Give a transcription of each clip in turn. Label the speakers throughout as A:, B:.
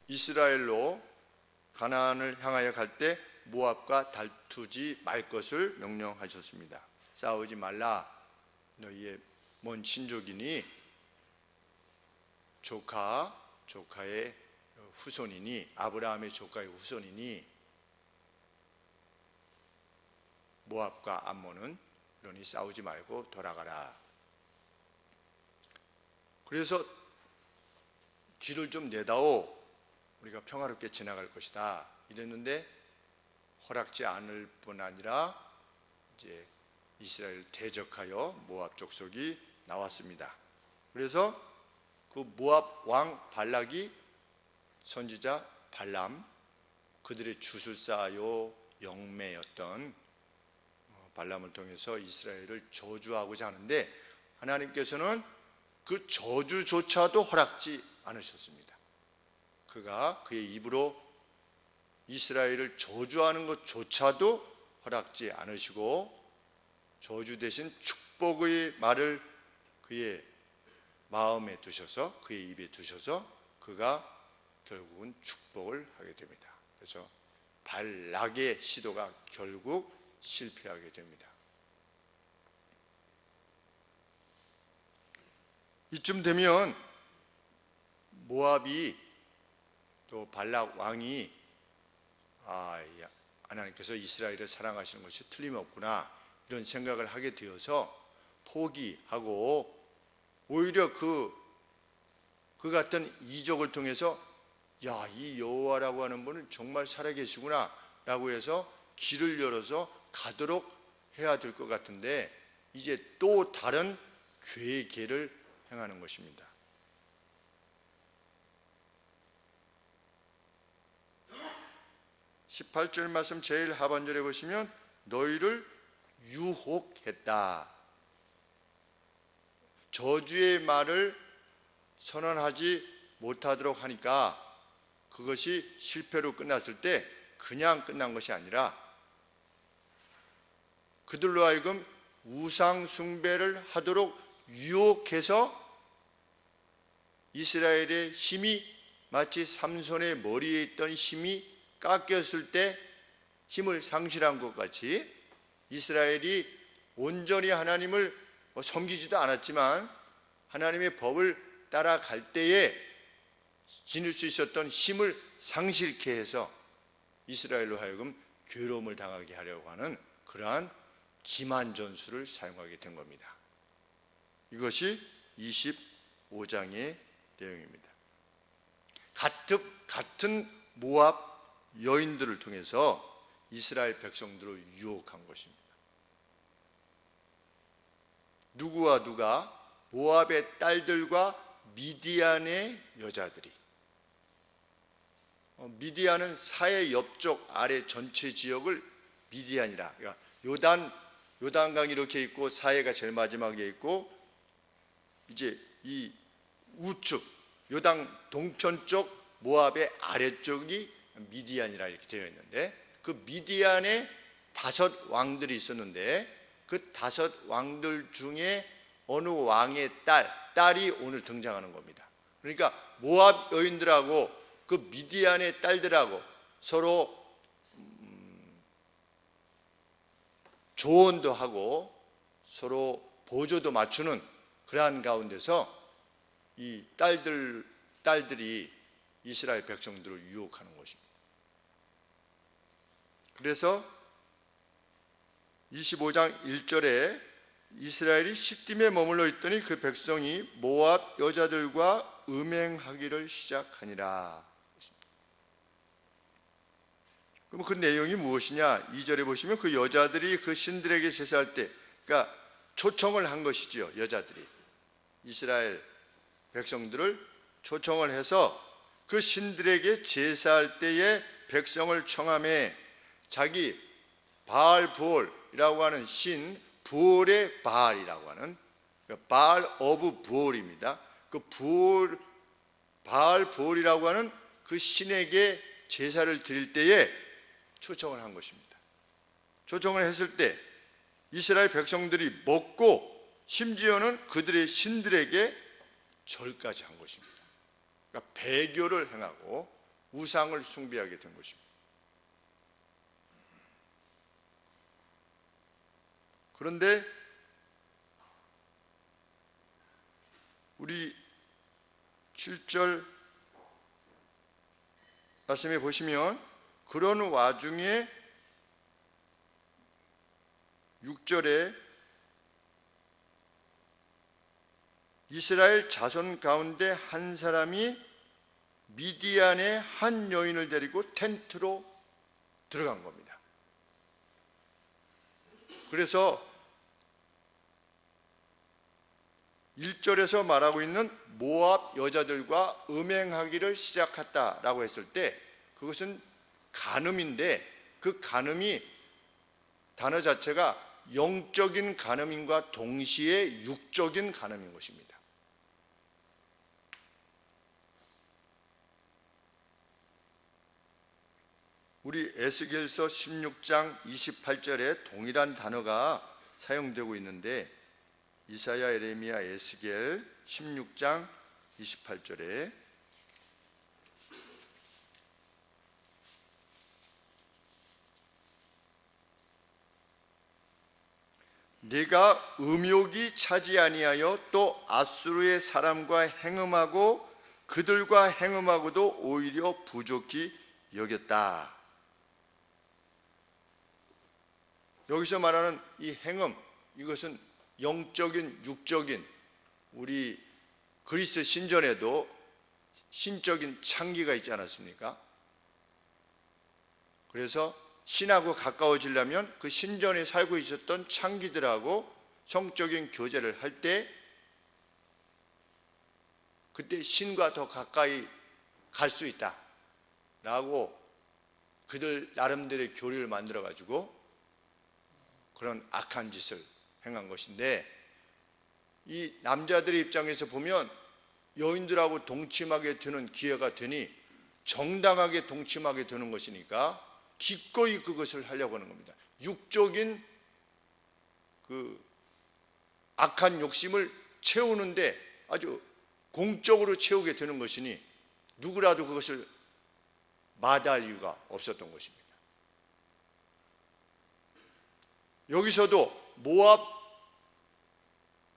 A: 이스라엘로 가나안을 향하여 갈 때 모압과 다투지 말 것을 명령하셨습니다. 싸우지 말라. 너희의 먼 친족이니 조카의 후손이니 아브라함의 조카의 후손이니 모압과 암몬은 그러니 싸우지 말고 돌아가라. 그래서 길을 좀 내다오. 우리가 평화롭게 지나갈 것이다. 이랬는데 허락지 않을 뿐 아니라 이제 이스라엘 대적하여 모압 족속이 나왔습니다. 그래서 그 모압 왕 발락이 선지자 발람, 그들의 주술사요 영매였던 발람을 통해서 이스라엘을 저주하고자 하는데 하나님께서는 그 저주조차도 허락지 않으셨습니다. 그가 그의 입으로 이스라엘을 저주하는 것조차도 허락지 않으시고 저주 대신 축복의 말을 그의 마음에 두셔서 그의 입에 두셔서 그가 결국은 축복을 하게 됩니다. 그래서 발락의 시도가 결국 실패하게 됩니다. 이쯤 되면 모압이 또 발락 왕이 하나님께서 이스라엘을 사랑하시는 것이 틀림없구나 이런 생각을 하게 되어서 포기하고 오히려 그 같은 이적을 통해서 이 여호와라고 하는 분은 정말 살아계시구나 라고 해서 길을 열어서 가도록 해야 될 것 같은데 이제 또 다른 괴계를 행하는 것입니다. 18절 말씀 제일 하반절에 보시면 너희를 유혹했다. 저주의 말을 선언하지 못하도록 하니까 그것이 실패로 끝났을 때 그냥 끝난 것이 아니라 그들로 하여금 우상 숭배를 하도록 유혹해서 이스라엘의 힘이 마치 삼손의 머리에 있던 힘이 깎였을 때 힘을 상실한 것 같이 이스라엘이 온전히 하나님을 섬기지도 않았지만 하나님의 법을 따라갈 때에 지닐 수 있었던 힘을 상실케 해서 이스라엘로 하여금 괴로움을 당하게 하려고 하는 그러한 기만 전술을 사용하게 된 겁니다. 이것이 25장의 내용입니다. 같은 모압 여인들을 통해서 이스라엘 백성들을 유혹한 것입니다. 누구와 누가? 모압의 딸들과 미디안의 여자들이. 미디안은 사해 옆쪽 아래 전체 지역을 미디안이라. 그러니까 요단강이 이렇게 있고 사해가 제일 마지막에 있고 이제 이 우측 요단 동편 쪽 모압의 아래쪽이 미디안이라 이렇게 되어 있는데 그 미디안에 5 왕들이 있었는데 그 5 왕들 중에 어느 왕의 딸이 오늘 등장하는 겁니다. 그러니까 모압 여인들하고 그 미디안의 딸들하고 서로 조언도 하고 서로 보조도 맞추는 그러한 가운데서 이 딸들이 이스라엘 백성들을 유혹하는 것입니다. 그래서 25장 1절에 이스라엘이 시딤에 머물러 있더니 그 백성이 모압 여자들과 음행하기를 시작하니라. 그럼 그 내용이 무엇이냐? 2절에 보시면 그 여자들이 그 신들에게 제사할 때, 그러니까 초청을 한 것이지요. 여자들이 이스라엘 백성들을 초청을 해서 그 신들에게 제사할 때에 백성을 청함에 자기 바알 부올이라고 하는 신, 부올의 바알이라고 하는 바알 오브 부올입니다. 그 바알 부올이라고 하는 그 신에게 제사를 드릴 때에 초청을 한 것입니다. 초청을 했을 때 이스라엘 백성들이 먹고 심지어는 그들의 신들에게 절까지 한 것입니다. 그러니까 배교를 행하고 우상을 숭배하게 된 것입니다. 그런데 우리 7절 말씀에 보시면 그런 와중에 6절에 이스라엘 자손 가운데 한 사람이 미디안의 한 여인을 데리고 텐트로 들어간 겁니다. 그래서 1절에서 말하고 있는 모압 여자들과 음행하기를 시작했다라고 했을 때 그것은 간음인데 그 간음이 단어 자체가 영적인 간음인과 동시에 육적인 간음인 것입니다. 우리 에스겔서 16장 28절에 동일한 단어가 사용되고 있는데 이사야, 에레미야, 에스겔 16장 28절에 내가 음욕이 차지 아니하여 또 아수르의 사람과 행음하고 그들과 행음하고도 오히려 부족히 여겼다. 여기서 말하는 이 행음, 이것은 영적인, 육적인, 우리 그리스 신전에도 신적인 창기가 있지 않았습니까? 그래서 신하고 가까워지려면 그 신전에 살고 있었던 창기들하고 성적인 교제를 할 때 그때 신과 더 가까이 갈 수 있다라고 그들 나름대로의 교리를 만들어 가지고 그런 악한 짓을 행한 것인데, 이 남자들의 입장에서 보면 여인들하고 동침하게 되는 기회가 되니 정당하게 동침하게 되는 것이니까 기꺼이 그것을 하려고 하는 겁니다. 육적인 그 악한 욕심을 채우는데 아주 공적으로 채우게 되는 것이니 누구라도 그것을 마다할 이유가 없었던 것입니다. 여기서도 모압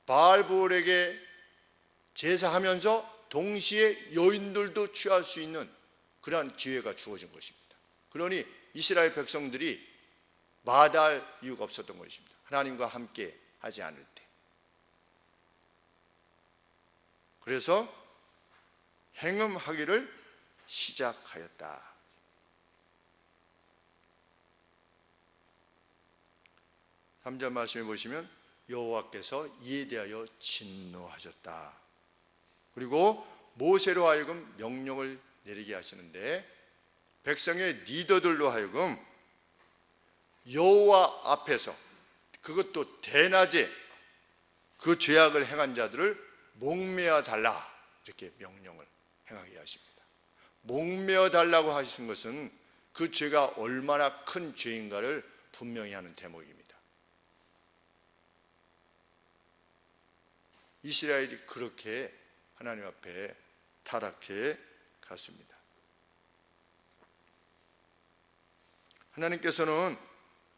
A: 바알볼에게 제사하면서 동시에 여인들도 취할 수 있는 그러한 기회가 주어진 것입니다. 그러니 이스라엘 백성들이 마다할 이유가 없었던 것입니다. 하나님과 함께 하지 않을 때. 그래서 행음하기를 시작하였다. 3절 말씀해 보시면 여호와께서 이에 대하여 진노하셨다. 그리고 모세로 하여금 명령을 내리게 하시는데 백성의 리더들로 하여금 여호와 앞에서, 그것도 대낮에 그 죄악을 행한 자들을 목매어 달라, 이렇게 명령을 행하게 하십니다. 목매어 달라고 하신 것은 그 죄가 얼마나 큰 죄인가를 분명히 하는 대목입니다. 이스라엘이 그렇게 하나님 앞에 타락해 갔습니다. 하나님께서는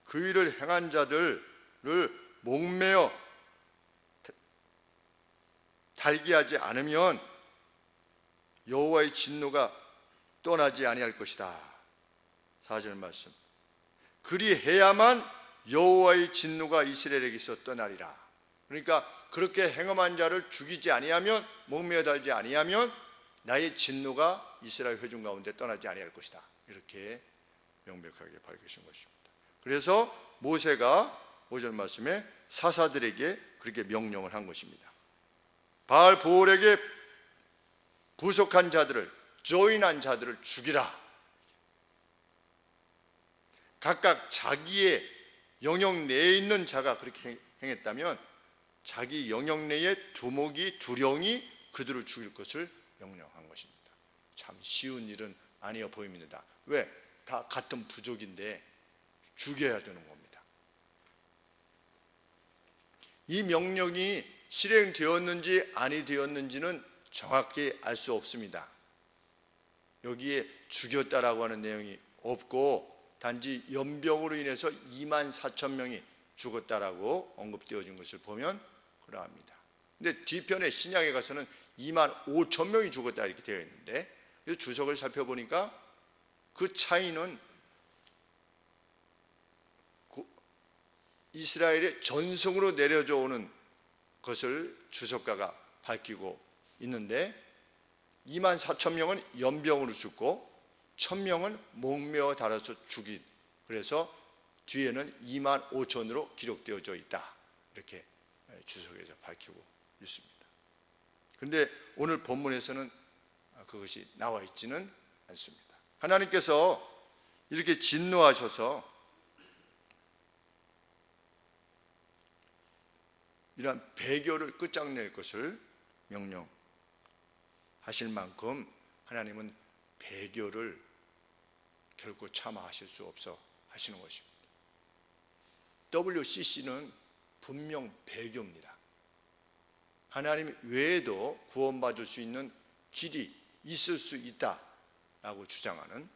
A: 그 일을 행한 자들을 목매어 달게 하지 않으면 여호와의 진노가 떠나지 아니할 것이다. 4절 말씀. 그리해야만 여호와의 진노가 이스라엘에게서 떠나리라. 그러니까 그렇게 행음한 자를 죽이지 아니하면, 목매어 달지 아니하면 나의 진노가 이스라엘 회중 가운데 떠나지 아니할 것이다. 이렇게 명백하게 밝히신 것입니다. 그래서 모세가 5절 말씀에 사사들에게 그렇게 명령을 한 것입니다. 바알 보올에게 부속한 자들을, 조인한 자들을 죽이라. 각각 자기의 영역 내에 있는 자가 그렇게 행했다면 자기 영역 내에 두목이, 두령이 그들을 죽일 것을 명령한 것입니다. 참 쉬운 일은 아니어 보입니다. 왜? 다 같은 부족인데 죽여야 되는 겁니다. 이 명령이 실행되었는지 아니 되었는지는 정확히 알 수 없습니다. 여기에 죽였다라고 하는 내용이 없고 단지 연병으로 인해서 2만 4천 명이 죽었다라고 언급되어진 것을 보면 그러합니다. 근데 뒤편에 신약에 가서는 2만 5천 명이 죽었다 이렇게 되어 있는데 주석을 살펴보니까 그 차이는 이스라엘의 전승으로 내려져 오는 것을 주석가가 밝히고 있는데 2만 4천 명은 연병으로 죽고 1,000명은 목매어 달아서 죽인, 그래서 뒤에는 2만 5천으로 기록되어져 있다 이렇게 주석에서 밝히고 있습니다. 그런데 오늘 본문에서는 그것이 나와 있지는 않습니다. 하나님께서 이렇게 진노하셔서 이러한 배교를 끝장낼 것을 명령하실 만큼 하나님은 배교를 결코 참아하실 수 없어 하시는 것입니다. WCC는 분명 배교입니다. 하나님 외에도 구원받을 수 있는 길이 있을 수 있다라고 주장하는,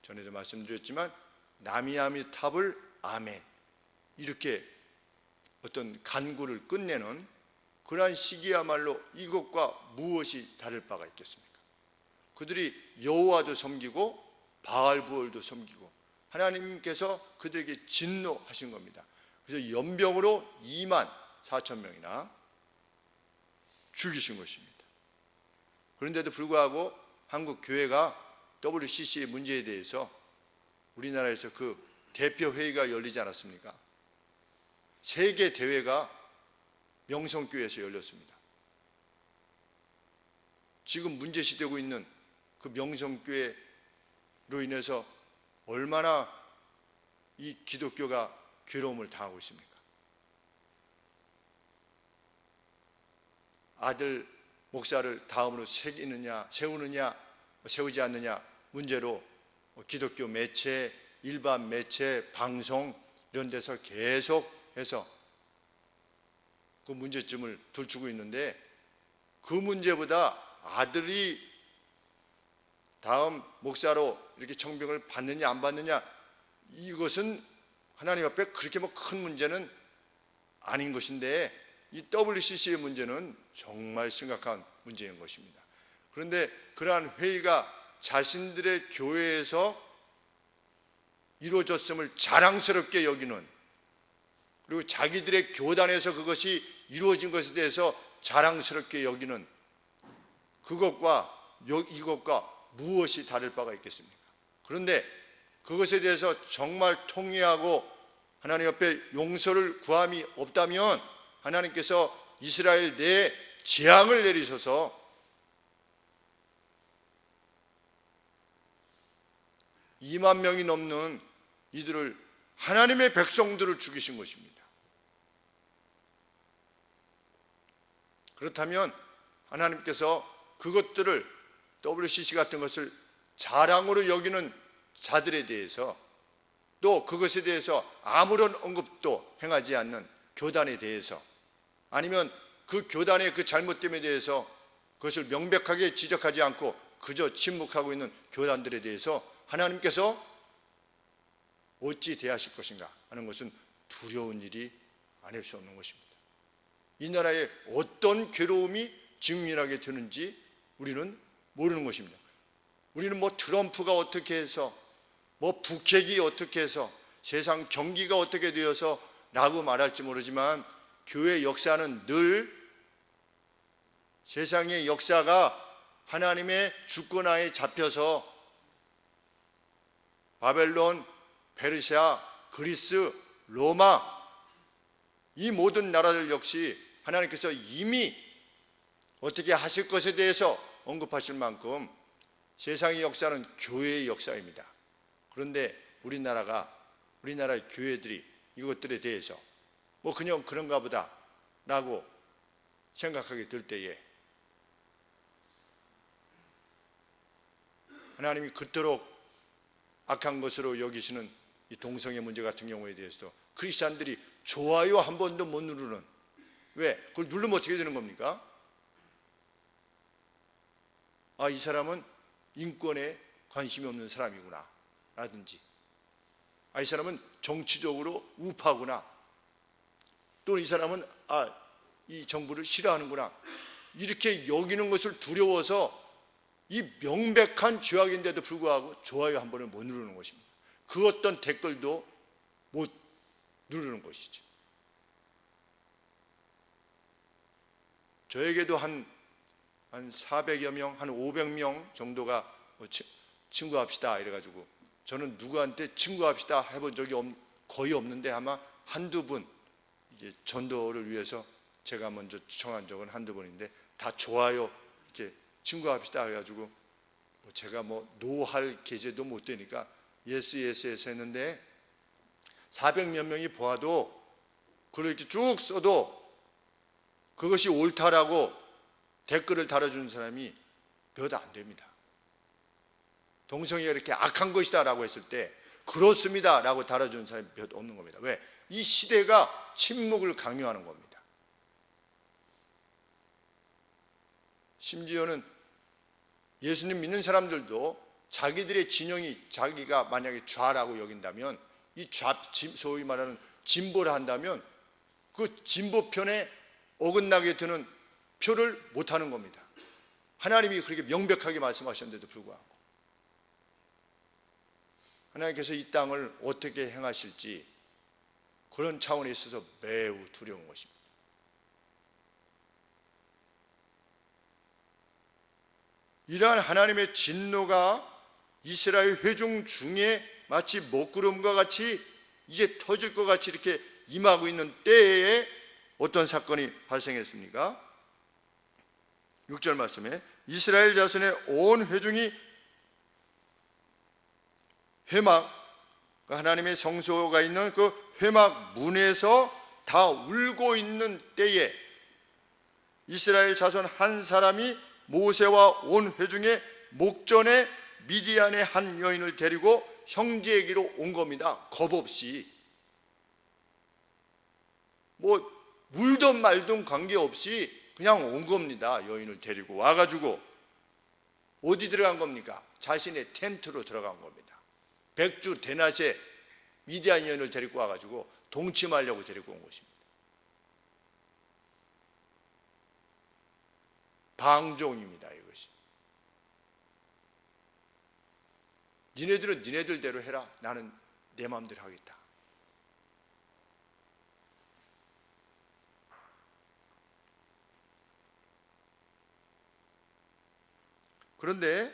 A: 전에도 말씀드렸지만 나미아미 탑을 아멘 이렇게 어떤 간구를 끝내는 그러한 시기야말로 이것과 무엇이 다를 바가 있겠습니까? 그들이 여호와도 섬기고 바알부올도 섬기고 하나님께서 그들에게 진노하신 겁니다. 그래서 연병으로 2만 4천 명이나 죽이신 것입니다. 그런데도 불구하고 한국 교회가 WCC의 문제에 대해서 우리나라에서 그 대표 회의가 열리지 않았습니까? 세계 대회가 명성교회에서 열렸습니다. 지금 문제시되고 있는 그 명성교회로 인해서 얼마나 이 기독교가 괴로움을 당하고 있습니까? 아들 목사를 다음으로 세우느냐 세우지 않느냐 문제로 기독교 매체, 일반 매체, 방송 이런 데서 계속해서 그 문제점을 들추고 있는데, 그 문제보다 아들이 다음 목사로 이렇게 청빙을 받느냐 안 받느냐, 이것은 하나님 앞에 그렇게 큰 문제는 아닌 것인데 이 WCC의 문제는 정말 심각한 문제인 것입니다. 그런데 그러한 회의가 자신들의 교회에서 이루어졌음을 자랑스럽게 여기는, 그리고 자기들의 교단에서 그것이 이루어진 것에 대해서 자랑스럽게 여기는 그것과 이것과 무엇이 다를 바가 있겠습니까? 그런데 그것에 대해서 정말 통회하고 하나님 앞에 용서를 구함이 없다면 하나님께서 이스라엘 내에 재앙을 내리셔서 (2만 명이) 넘는 이들을, 하나님의 백성들을 죽이신 것입니다. 그렇다면 하나님께서 그것들을, WCC 같은 것을 자랑으로 여기는 자들에 대해서, 또 그것에 대해서 아무런 언급도 행하지 않는 교단에 대해서, 아니면 그 교단의 그 잘못됨에 대해서 그것을 명백하게 지적하지 않고 그저 침묵하고 있는 교단들에 대해서 하나님께서 어찌 대하실 것인가 하는 것은 두려운 일이 아닐 수 없는 것입니다. 이 나라에 어떤 괴로움이 직면하게 되는지 우리는 모르는 것입니다. 우리는 트럼프가 어떻게 해서, 북핵이 어떻게 해서, 세상 경기가 어떻게 되어서 라고 말할지 모르지만, 교회 역사는 늘 세상의 역사가 하나님의 주권하에 잡혀서 바벨론, 페르시아, 그리스, 로마, 이 모든 나라들 역시 하나님께서 이미 어떻게 하실 것에 대해서 언급하실 만큼 세상의 역사는 교회의 역사입니다. 그런데 우리나라의 교회들이 이것들에 대해서 그냥 그런가 보다 라고 생각하게 될 때에 하나님이 그토록 악한 것으로 여기시는 이 동성애 문제 같은 경우에 대해서도 크리스찬들이 좋아요 한 번도 못 누르는, 왜? 그걸 누르면 어떻게 되는 겁니까? 이 사람은 인권에 관심이 없는 사람이구나 라든지, 이 사람은 정치적으로 우파구나, 또는 이 사람은 이 정부를 싫어하는구나, 이렇게 여기는 것을 두려워서 이 명백한 죄악인데도 불구하고 좋아요 한 번을 못 누르는 것입니다. 그 어떤 댓글도 못 누르는 것이죠. 저에게도 한 400여 명, 한 500명 정도가 친구합시다 이래가지고, 저는 누구한테 친구합시다 해본 적이 거의 없는데 아마 한두 분, 이제 전도를 위해서 제가 먼저 청한 적은 한두 번인데, 다 좋아요 이렇게 친구합시다 해가지고, 제가 노할 계제도 못 되니까 예스 했는데, 400몇 명이 보아도 그렇게 쭉 써도 그것이 옳다라고 댓글을 달아주는 사람이 몇 안 됩니다. 동성애가 이렇게 악한 것이다 라고 했을 때 그렇습니다 라고 달아주는 사람이 몇 없는 겁니다. 왜? 이 시대가 침묵을 강요하는 겁니다. 심지어는 예수님 믿는 사람들도 자기들의 진영이, 자기가 만약에 좌라고 여긴다면, 이 소위 말하는 진보를 한다면 그 진보편에 어긋나게 되는 표를 못하는 겁니다. 하나님이 그렇게 명백하게 말씀하셨는데도 불구하고 하나님께서 이 땅을 어떻게 행하실지 그런 차원에 있어서 매우 두려운 것입니다. 이러한 하나님의 진노가 이스라엘 회중 중에 마치 먹구름과 같이 이제 터질 것 같이 이렇게 임하고 있는 때에 어떤 사건이 발생했습니까? 6절 말씀에 이스라엘 자손의 온 회중이 회막, 하나님의 성소가 있는 그 회막 문에서 다 울고 있는 때에 이스라엘 자손 한 사람이 모세와 온 회중의 목전에 미디안의 한 여인을 데리고 형제에게로 온 겁니다. 겁 없이. 물든 말든 관계없이 그냥 온 겁니다. 여인을 데리고 와가지고 어디 들어간 겁니까? 자신의 텐트로 들어간 겁니다. 백주 대낮에 미디안 여인을 데리고 와가지고 동침하려고 데리고 온 것입니다. 방종입니다. 이것이. 니네들은 니네들대로 해라. 나는 내 마음대로 하겠다. 그런데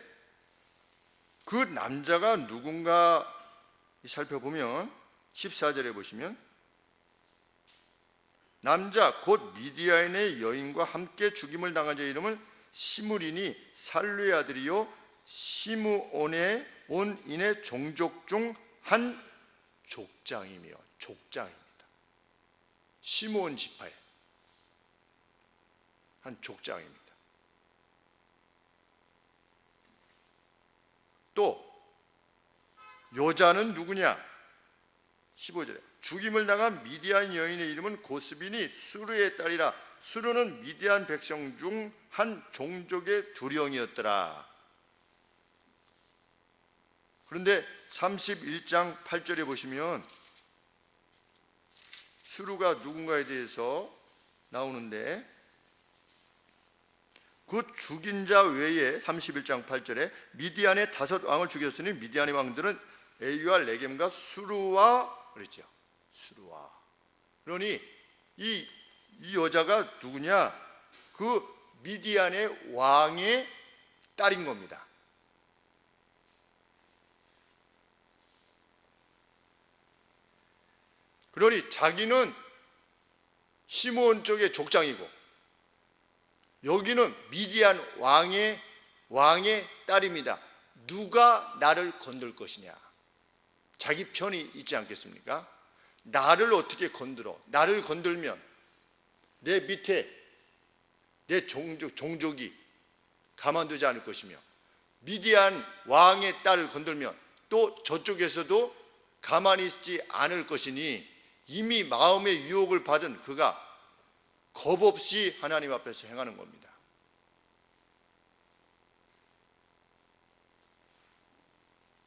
A: 그 남자가 누군가 살펴보면 14절에 보시면 남자 곧 미디안의 여인과 함께 죽임을 당한 자의 이름은 시므리니 살루의 아들이요 시므온의 온 인의 종족 중 한 족장이며 족장입니다. 시므온 지파의 한 족장입니다. 또 여자는 누구냐? 15절에 죽임을 당한 미디안 여인의 이름은 고스비니 수르의 딸이라. 수르는 미디안 백성 중 한 종족의 두령이었더라. 그런데 31장 8절에 보시면 수르가 누군가에 대해서 나오는데, 그 죽인 자 외에 31장 8절에 미디안의 5 왕을 죽였으니 미디안의 왕들은 에이와 레겜과 수르와 그랬죠. 수르와. 그러니 이 여자가 누구냐? 그 미디안의 왕의 딸인 겁니다. 그러니 자기는 시므온 쪽의 족장이고 여기는 미디안 왕의 딸입니다. 누가 나를 건들 것이냐? 자기 편이 있지 않겠습니까? 나를 어떻게 건들어? 나를 건들면 내 밑에 내 종족이 가만두지 않을 것이며, 미디안 왕의 딸을 건들면 또 저쪽에서도 가만히 있지 않을 것이니 이미 마음의 유혹을 받은 그가 겁없이 하나님 앞에서 행하는 겁니다.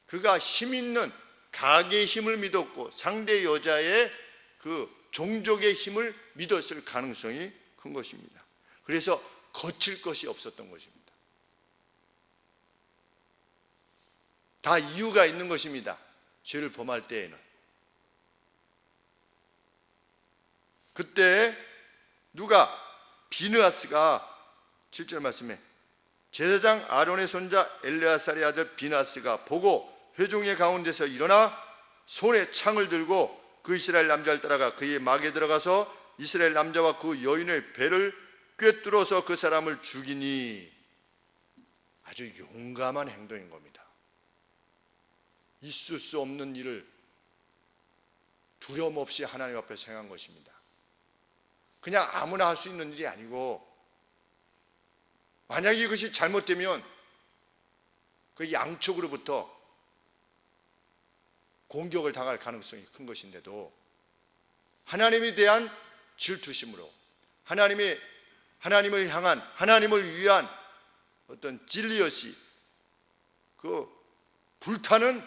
A: 그가 힘 있는 가계의 힘을 믿었고 상대 여자의 그 종족의 힘을 믿었을 가능성이 큰 것입니다. 그래서 거칠 것이 없었던 것입니다. 다 이유가 있는 것입니다. 죄를 범할 때에는. 그때 누가 비느하스가 7절 말씀에 제사장 아론의 손자 엘레아살의 아들 비느하스가 보고 회중의 가운데서 일어나 손에 창을 들고 그 이스라엘 남자를 따라가 그의 막에 들어가서 이스라엘 남자와 그 여인의 배를 꿰뚫어서 그 사람을 죽이니. 아주 용감한 행동인 겁니다. 있을 수 없는 일을 두려움 없이 하나님 앞에 행한 것입니다. 그냥 아무나 할 수 있는 일이 아니고, 만약에 이것이 잘못되면 그 양쪽으로부터 공격을 당할 가능성이 큰 것인데도 하나님에 대한 질투심으로 하나님을 향한, 하나님을 위한 어떤 진리였이 그 불타는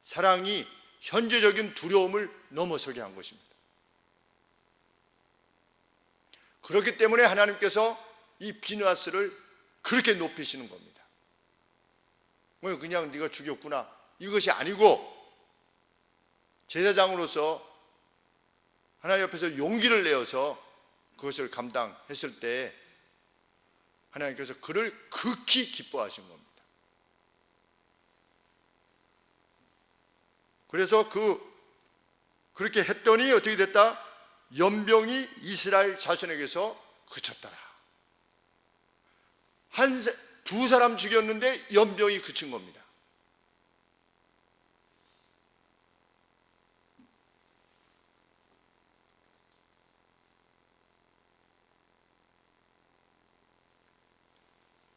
A: 사랑이 현재적인 두려움을 넘어서게 한 것입니다. 그렇기 때문에 하나님께서 이 비느하스를 그렇게 높이시는 겁니다. 뭐 그냥 네가 죽였구나 이것이 아니고, 제사장으로서 하나님 앞에서 용기를 내어서 그것을 감당했을 때 하나님께서 그를 극히 기뻐하신 겁니다. 그래서 그렇게 했더니 어떻게 됐다? 연병이 이스라엘 자손에게서 그쳤더라. 두 사람 죽였는데 연병이 그친 겁니다.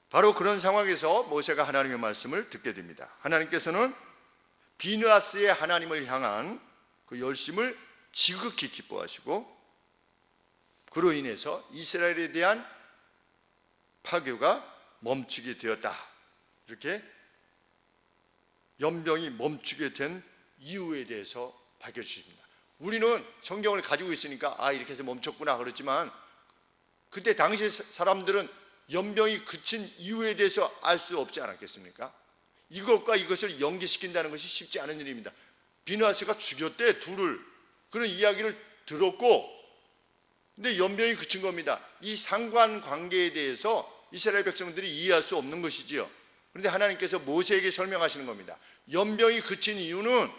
A: 바로 그런 상황에서 모세가 하나님의 말씀을 듣게 됩니다. 하나님께서는 비느하스의 하나님을 향한 그 열심을 지극히 기뻐하시고, 그로 인해서 이스라엘에 대한 파괴가 멈추게 되었다. 이렇게 연병이 멈추게 된 이유에 대해서 밝혀주십니다. 우리는 성경을 가지고 있으니까 이렇게 해서 멈췄구나 그렇지만, 그때 당시 사람들은 연병이 그친 이유에 대해서 알 수 없지 않았겠습니까? 이것과 이것을 연계시킨다는 것이 쉽지 않은 일입니다. 비느하스가 죽였대 둘을, 그런 이야기를 들었고, 근데 연병이 그친 겁니다. 이 상관관계에 대해서 이스라엘 백성들이 이해할 수 없는 것이지요. 그런데 하나님께서 모세에게 설명하시는 겁니다. 연병이 그친 이유는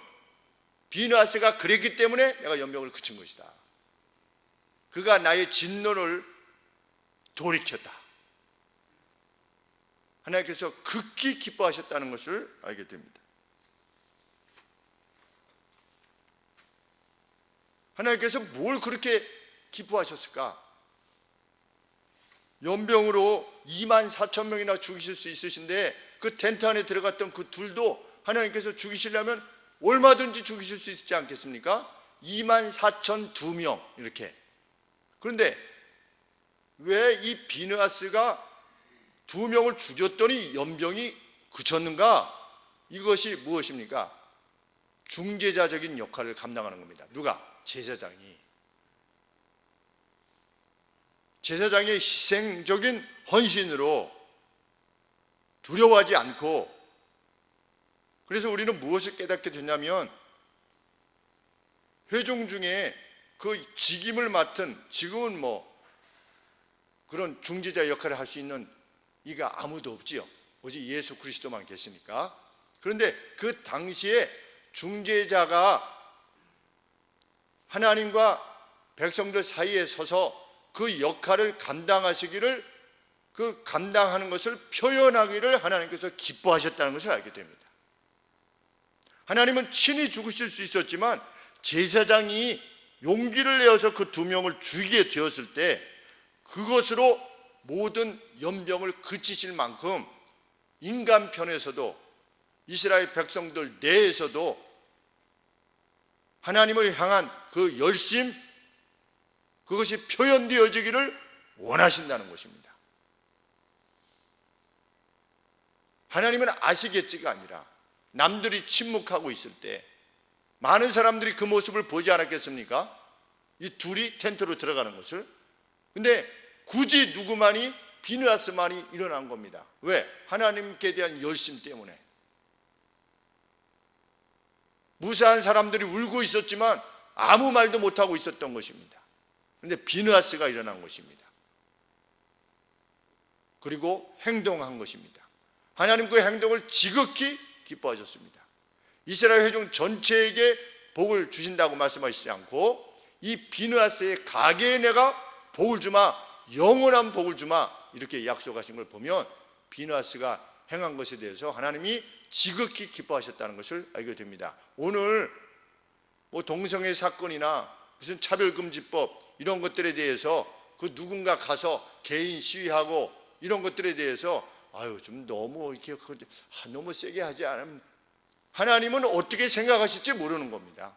A: 비느하스가 그랬기 때문에 내가 연병을 그친 것이다. 그가 나의 진노를 돌이켰다. 하나님께서 극히 기뻐하셨다는 것을 알게 됩니다. 하나님께서 뭘 그렇게 기뻐하셨을까? 연병으로 24,000명이나 죽이실 수 있으신데 그 텐트 안에 들어갔던 그 둘도 하나님께서 죽이시려면 얼마든지 죽이실 수 있지 않겠습니까? 24,002명 이렇게. 그런데 왜 이 비느하스가 2명을 죽였더니 연병이 그쳤는가? 이것이 무엇입니까? 중재자적인 역할을 감당하는 겁니다. 누가? 제사장이. 제사장의 희생적인 헌신으로 두려워하지 않고, 그래서 우리는 무엇을 깨닫게 되냐면, 회중 중에 그 직임을 맡은, 지금은 그런 중재자 역할을 할 수 있는 이가 아무도 없지요. 오직 예수 그리스도만 계시니까. 그런데 그 당시에 중재자가 하나님과 백성들 사이에 서서 그 역할을 감당하시기를, 그 감당하는 것을 표현하기를 하나님께서 기뻐하셨다는 것을 알게 됩니다. 하나님은 친히 죽으실 수 있었지만 제사장이 용기를 내어서 그 2명을 죽이게 되었을 때 그것으로 모든 연병을 그치실 만큼 인간 편에서도 이스라엘 백성들 내에서도 하나님을 향한 그 열심, 그것이 표현되어지기를 원하신다는 것입니다. 하나님은 아시겠지가 아니라 남들이 침묵하고 있을 때 많은 사람들이 그 모습을 보지 않았겠습니까? 이 둘이 텐트로 들어가는 것을. 근데 굳이 누구만이, 비느하스만이 일어난 겁니다. 왜? 하나님께 대한 열심 때문에. 무사한 사람들이 울고 있었지만 아무 말도 못하고 있었던 것입니다. 그런데 비느하스가 일어난 것입니다. 그리고 행동한 것입니다. 하나님 그 행동을 지극히 기뻐하셨습니다. 이스라엘 회중 전체에게 복을 주신다고 말씀하시지 않고 이 비느하스의 가게에 내가 복을 주마, 영원한 복을 주마, 이렇게 약속하신 걸 보면 비느하스가 행한 것에 대해서 하나님이 지극히 기뻐하셨다는 것을 알게 됩니다. 오늘 뭐 동성애 사건이나 무슨 차별금지법 이런 것들에 대해서 그 누군가 가서 개인 시위하고 이런 것들에 대해서 좀 너무 이렇게 너무 세게 하지 않으면 하나님은 어떻게 생각하실지 모르는 겁니다.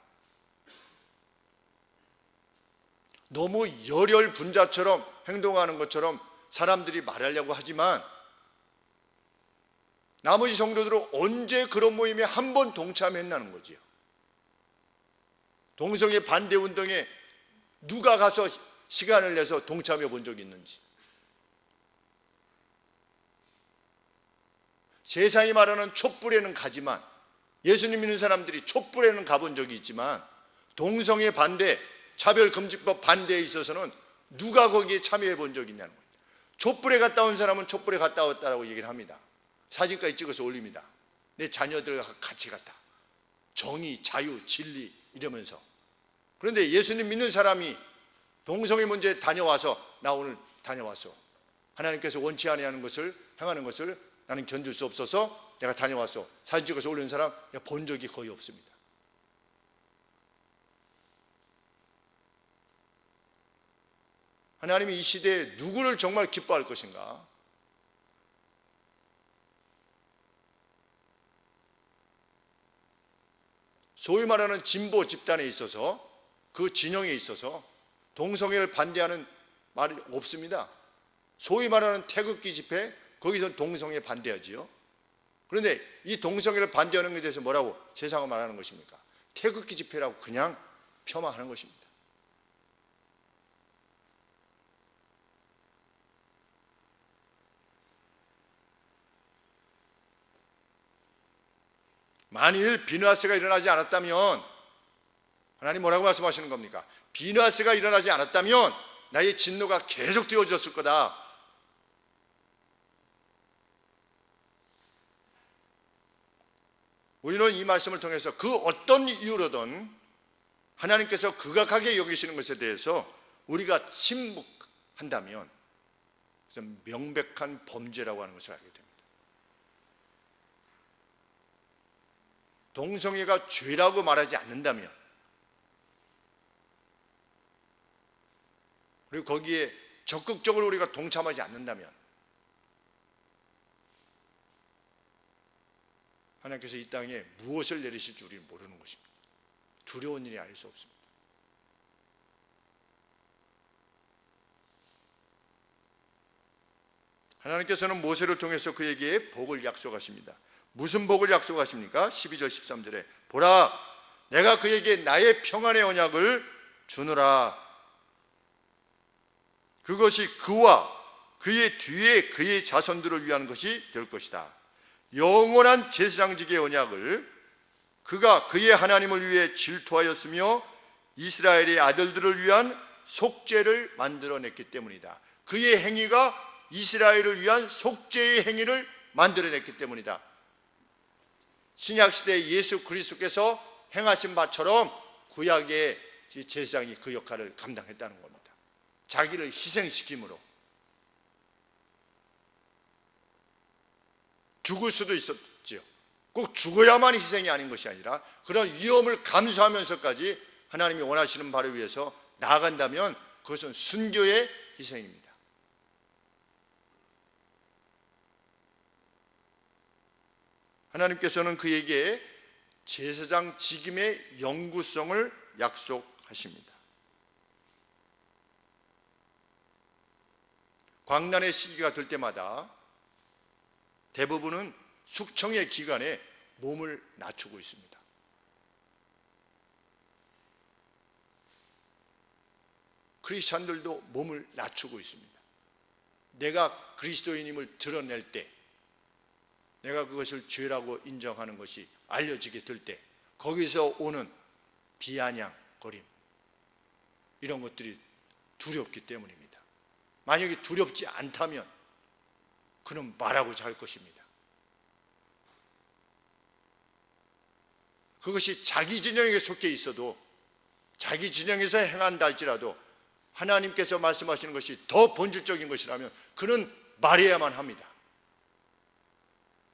A: 너무 열혈 분자처럼 행동하는 것처럼 사람들이 말하려고 하지만 나머지 성도들은 언제 그런 모임에 한 번 동참했나는 거지요. 동성애 반대 운동에 누가 가서 시간을 내서 동참해 본 적이 있는지. 세상이 말하는 촛불에는 가지만, 예수님 믿는 사람들이 촛불에는 가본 적이 있지만 동성애 반대, 차별금지법 반대에 있어서는 누가 거기에 참여해 본 적이 있냐는 거예요. 촛불에 갔다 온 사람은 촛불에 갔다 왔다고 얘기를 합니다. 사진까지 찍어서 올립니다. 내 자녀들과 같이 갔다. 정의, 자유, 진리 이러면서. 그런데 예수님 믿는 사람이 동성애 문제에 다녀와서 나 오늘 다녀왔어. 하나님께서 원치 아니하는 것을 행하는 것을 나는 견딜 수 없어서 내가 다녀왔어. 사진 찍어서 올리는 사람 본 적이 거의 없습니다. 하나님이 이 시대에 누구를 정말 기뻐할 것인가? 소위 말하는 진보 집단에 있어서, 그 진영에 있어서 동성애를 반대하는 말이 없습니다. 소위 말하는 태극기 집회, 거기서 동성애 반대하지요. 그런데 이 동성애를 반대하는 것에 대해서 뭐라고 세상을 말하는 것입니까? 태극기 집회라고 그냥 폄하하는 것입니다. 만일 비느하스가 일어나지 않았다면, 하나님 뭐라고 말씀하시는 겁니까? 비느하스가 일어나지 않았다면 나의 진노가 계속 되어졌을 거다. 우리는 이 말씀을 통해서 그 어떤 이유로든 하나님께서 극악하게 여기시는 것에 대해서 우리가 침묵한다면 명백한 범죄라고 하는 것을 알게 됩니다. 동성애가 죄라고 말하지 않는다면, 그리고 거기에 적극적으로 우리가 동참하지 않는다면 하나님께서 이 땅에 무엇을 내리실지 우리는 모르는 것입니다. 두려운 일이 아닐 수 없습니다. 하나님께서는 모세를 통해서 그에게 복을 약속하십니다. 무슨 복을 약속하십니까? 12절 13절에 보라, 내가 그에게 나의 평안의 언약을 주노라. 그것이 그와 그의 뒤에 그의 자손들을 위한 것이 될 것이다. 영원한 제사장직의 언약을 그가 그의 하나님을 위해 질투하였으며 이스라엘의 아들들을 위한 속죄를 만들어냈기 때문이다. 그의 행위가 이스라엘을 위한 속죄의 행위를 만들어냈기 때문이다. 신약시대에 예수 그리스도께서 행하신 바처럼 구약의 제사장이 그 역할을 감당했다는 겁니다. 자기를 희생시킴으로. 죽을 수도 있었지요. 꼭 죽어야만 희생이 아닌 것이 아니라 그런 위험을 감수하면서까지 하나님이 원하시는 바를 위해서 나아간다면 그것은 순교의 희생입니다. 하나님께서는 그에게 제사장 직임의 영구성을 약속하십니다. 광란의 시기가 될 때마다 대부분은 숙청의 기간에 몸을 낮추고 있습니다. 크리스찬들도 몸을 낮추고 있습니다. 내가 그리스도인임을 드러낼 때, 내가 그것을 죄라고 인정하는 것이 알려지게 될 때, 거기서 오는 비아냥거림, 이런 것들이 두렵기 때문입니다. 만약에 두렵지 않다면 그는 말하고자 할 것입니다. 그것이 자기 진영에 속해 있어도, 자기 진영에서 행한다 할지라도 하나님께서 말씀하시는 것이 더 본질적인 것이라면 그는 말해야만 합니다.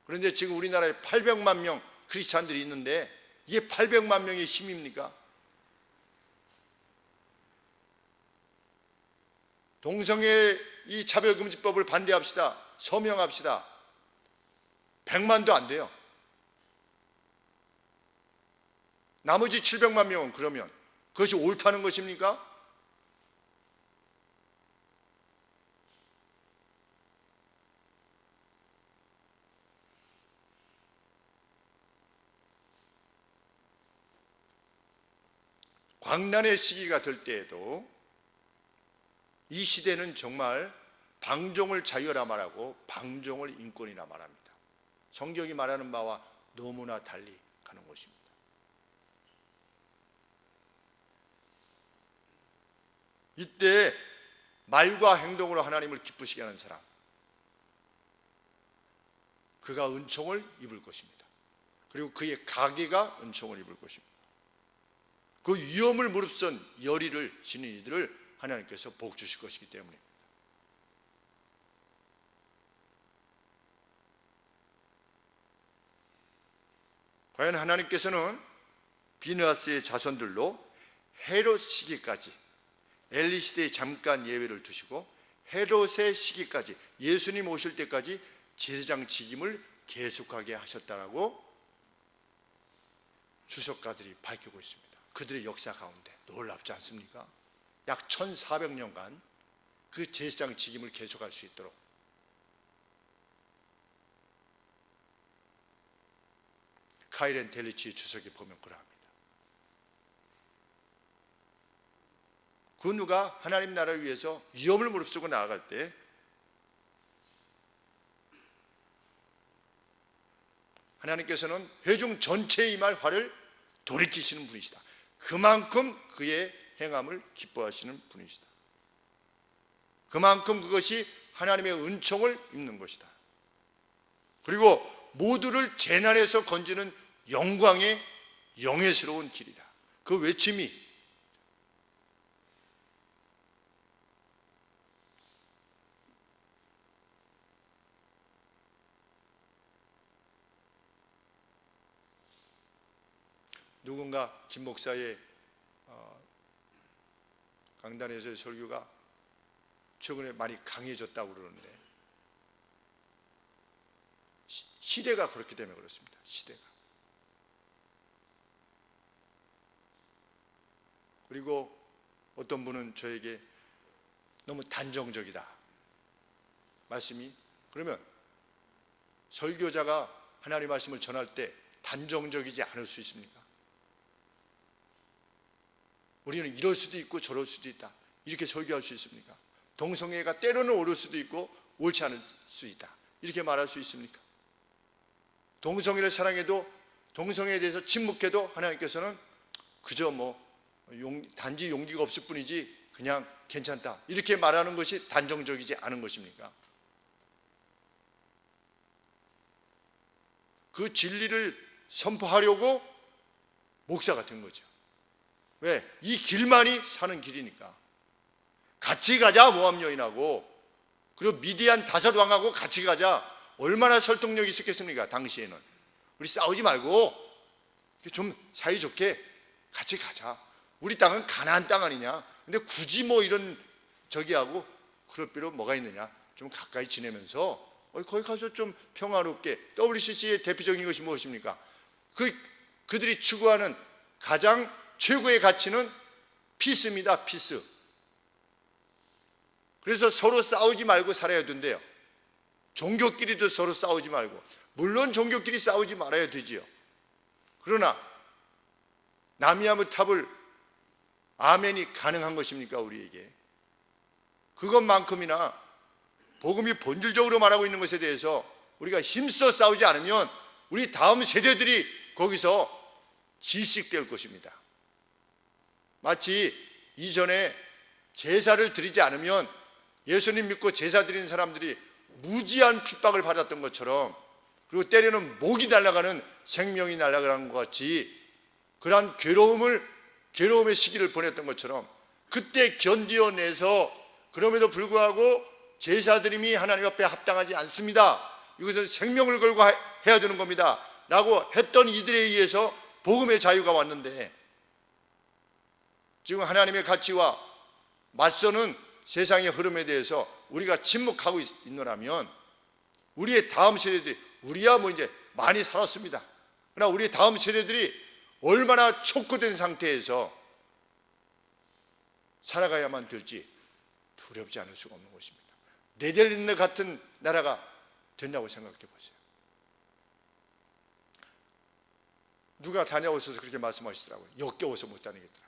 A: 그런데 지금 우리나라에 800만 명 크리스찬들이 있는데 이게 800만 명의 힘입니까? 동성애 이 차별금지법을 반대합시다. 서명합시다. 100만도 안 돼요. 나머지 700만 명은 그러면 그것이 옳다는 것입니까? 광란의 시기가 될 때에도 이 시대는 정말 방종을 자유라 말하고 방종을 인권이라 말합니다. 성경이 말하는 바와 너무나 달리 가는 것입니다. 이때 말과 행동으로 하나님을 기쁘시게 하는 사람, 그가 은총을 입을 것입니다. 그리고 그의 가게가 은총을 입을 것입니다. 그 위험을 무릅쓴 열의를 지닌 이들을 하나님께서 복 주실 것이기 때문입니다. 과연 하나님께서는 비느하스의 자손들로 헤롯 시기까지, 엘리 시대에 잠깐 예외를 두시고 헤롯의 시기까지, 예수님 오실 때까지 제사장 직임을 계속하게 하셨다라고 주석가들이 밝히고 있습니다. 그들의 역사 가운데 놀랍지 않습니까? 약 1400년간 그 제사장 직임을 계속할 수 있도록. 카이렌 델리치 주석이 보면 그러합니다. 그 누가 하나님 나라를 위해서 위험을 무릅쓰고 나아갈 때 하나님께서는 회중 전체에 임할 화를 돌이키시는 분이시다. 그만큼 그의 행함을 기뻐하시는 분이시다. 그만큼 그것이 하나님의 은총을 입는 것이다. 그리고 모두를 재난에서 건지는 영광의 영예스러운 길이다. 그 외침이 누군가 김 목사의 강단에서의 설교가 최근에 많이 강해졌다고 그러는데 시대가 그렇기 때문에 그렇습니다. 시대가. 그리고 어떤 분은 저에게 너무 단정적이다 말씀이. 그러면 설교자가 하나님의 말씀을 전할 때 단정적이지 않을 수 있습니까? 우리는 이럴 수도 있고 저럴 수도 있다, 이렇게 설교할 수 있습니까? 동성애가 때로는 옳을 수도 있고 옳지 않을 수 있다, 이렇게 말할 수 있습니까? 동성애를 사랑해도, 동성애에 대해서 침묵해도 하나님께서는 그저 단지 용기가 없을 뿐이지 그냥 괜찮다, 이렇게 말하는 것이 단정적이지 않은 것입니까? 그 진리를 선포하려고 목사가 된 거죠. 왜? 이 길만이 사는 길이니까. 같이 가자, 모함 여인하고. 그리고 미디안 다섯 왕하고 같이 가자. 얼마나 설득력이 있었겠습니까? 당시에는. 우리 싸우지 말고 좀 사이좋게 같이 가자. 우리 땅은 가나안 땅 아니냐. 근데 굳이 이런 저기하고 그럴 필요 뭐가 있느냐. 좀 가까이 지내면서 거기 가서 좀 평화롭게. WCC의 대표적인 것이 무엇입니까? 그들이 추구하는 가장 최고의 가치는 피스입니다. 피스. 그래서 서로 싸우지 말고 살아야 된대요. 종교끼리도 서로 싸우지 말고. 물론 종교끼리 싸우지 말아야 되지요. 그러나 나미아무 탑을 아멘이 가능한 것입니까? 우리에게 그것만큼이나 복음이 본질적으로 말하고 있는 것에 대해서 우리가 힘써 싸우지 않으면 우리 다음 세대들이 거기서 질식될 것입니다. 마치 이전에 제사를 드리지 않으면 예수님 믿고 제사 드리는 사람들이 무지한 핍박을 받았던 것처럼, 그리고 때로는 목이 날아가는, 생명이 날아가는 것 같이 그러한 괴로움의 시기를 보냈던 것처럼, 그때 견디어내서 그럼에도 불구하고 제사드림이 하나님 앞에 합당하지 않습니다, 이것은 생명을 걸고 해야 되는 겁니다 라고 했던 이들에 의해서 복음의 자유가 왔는데, 지금 하나님의 가치와 맞서는 세상의 흐름에 대해서 우리가 침묵하고 있노라면 우리의 다음 세대들이, 우리야 뭐 이제 많이 살았습니다, 그러나 우리의 다음 세대들이 얼마나 촉구된 상태에서 살아가야만 될지 두렵지 않을 수가 없는 것입니다. 네덜란드 같은 나라가 된다고 생각해 보세요. 누가 다녀오셔서 그렇게 말씀하시더라고요. 역겨워서 못 다니겠더라고요.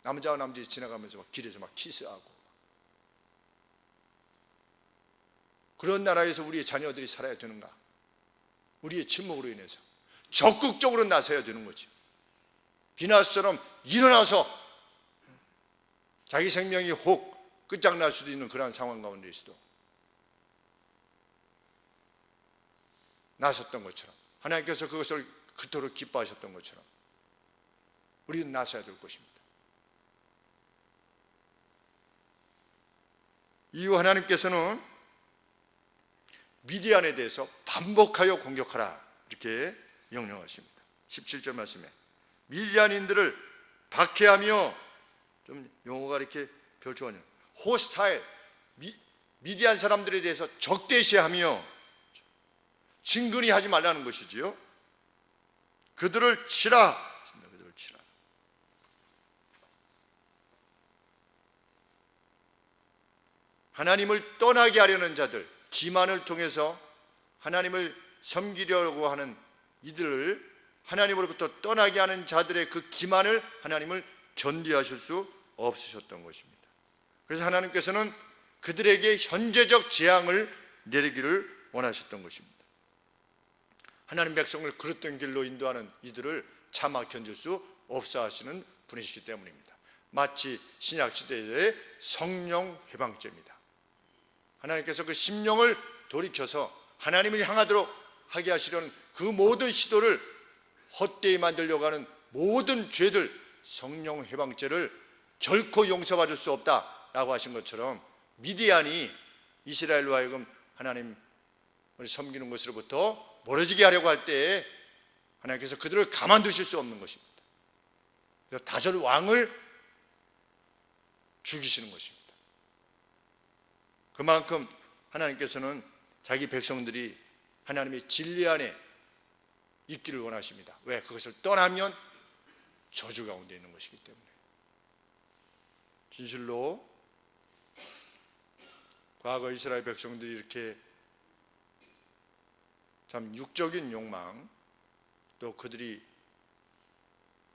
A: 남자와 남자이 지나가면서 막 길에서 막 키스하고. 그런 나라에서 우리의 자녀들이 살아야 되는가? 우리의 침묵으로 인해서 적극적으로 나서야 되는 거지. 비나스처럼 일어나서 자기 생명이 혹 끝장날 수도 있는 그러한 상황 가운데서도 나섰던 것처럼, 하나님께서 그것을 그토록 기뻐하셨던 것처럼 우리는 나서야 될 것입니다. 이후 하나님께서는 미디안에 대해서 반복하여 공격하라 이렇게 명령하십니다. 17절 말씀에 미디안인들을 박해하며, 좀 용어가 이렇게 별조하네요. 호스타일, 미디안 사람들에 대해서 적대시하며 친근히 하지 말라는 것이지요. 그들을 치라. 그들을 치라. 하나님을 떠나게 하려는 자들, 기만을 통해서 하나님을 섬기려고 하는 이들을, 하나님으로부터 떠나게 하는 자들의 그 기만을 하나님을 견디하실 수 없으셨던 것입니다. 그래서 하나님께서는 그들에게 현재적 재앙을 내리기를 원하셨던 것입니다. 하나님 백성을 그릇된 길로 인도하는 이들을 차마 견딜 수 없어 하시는 분이시기 때문입니다. 마치 신약시대의 성령 회방죄입니다. 하나님께서 그 심령을 돌이켜서 하나님을 향하도록 하게 하시려는 그 모든 시도를 헛되이 만들려고 하는 모든 죄들, 성령 회방죄를 결코 용서받을 수 없다라고 하신 것처럼, 미디안이 이스라엘로 하여금 하나님을 섬기는 것으로부터 멀어지게 하려고 할 때에 하나님께서 그들을 가만두실 수 없는 것입니다. 그래서 다섯 왕을 죽이시는 것입니다. 그만큼 하나님께서는 자기 백성들이 하나님의 진리 안에 있기를 원하십니다. 왜? 그것을 떠나면 저주 가운데 있는 것이기 때문에. 진실로 과거 이스라엘 백성들이 이렇게 참 육적인 욕망, 또 그들이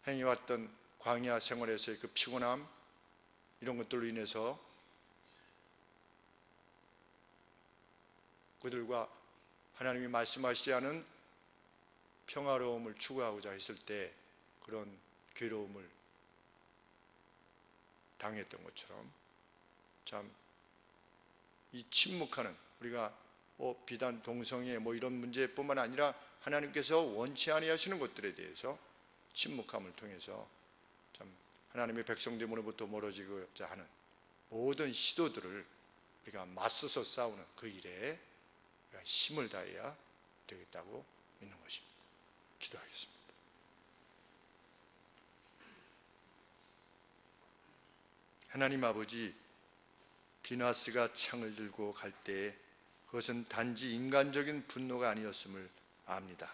A: 행해왔던 광야 생활에서의 그 피곤함, 이런 것들로 인해서 그들과 하나님이 말씀하시지 않은 평화로움을 추구하고자 했을 때 그런 괴로움을 당했던 것처럼, 참 이 침묵하는, 우리가 비단 동성애 이런 문제뿐만 아니라 하나님께서 원치 아니하시는 것들에 대해서 침묵함을 통해서 참 하나님의 백성됨으로부터 멀어지고자 하는 모든 시도들을 우리가 맞서서 싸우는 그 일에 우리가 힘을 다해야 되겠다고 믿는 것입니다. 기도하겠습니다. 하나님 아버지, 비나스가 창을 들고 갈 때 그것은 단지 인간적인 분노가 아니었음을 압니다.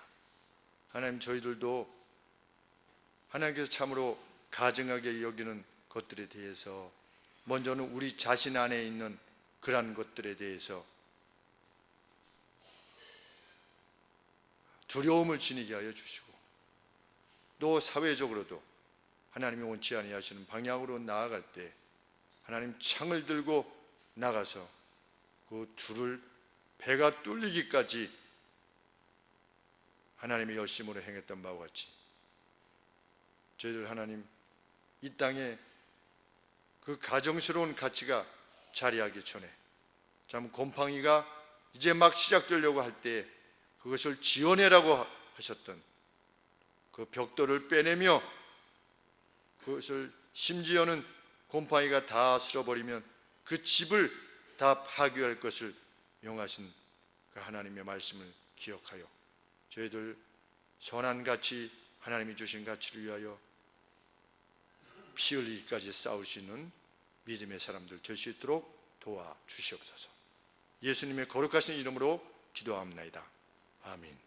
A: 하나님, 저희들도 하나님께서 참으로 가증하게 여기는 것들에 대해서 먼저는 우리 자신 안에 있는 그러한 것들에 대해서 두려움을 지니게 하여 주시고, 또 사회적으로도 하나님이 원치 아니하시는 방향으로 나아갈 때 하나님 창을 들고 나가서 그 둘을 배가 뚫리기까지 하나님의 열심으로 행했던 바와 같이 저희들 하나님 이 땅에 그 가정스러운 가치가 자리하기 전에 참 곰팡이가 이제 막 시작되려고 할 때 그것을 지어내라고 하셨던 그 벽돌을 빼내며 그것을 심지어는 곰팡이가 다 쓸어버리면 그 집을 다 파괴할 것을 명하신 그 하나님의 말씀을 기억하여 저희들 선한 가치, 하나님이 주신 가치를 위하여 피 흘리기까지 싸울 수 있는 믿음의 사람들 될 수 있도록 도와주시옵소서. 예수님의 거룩하신 이름으로 기도합니다. 아멘.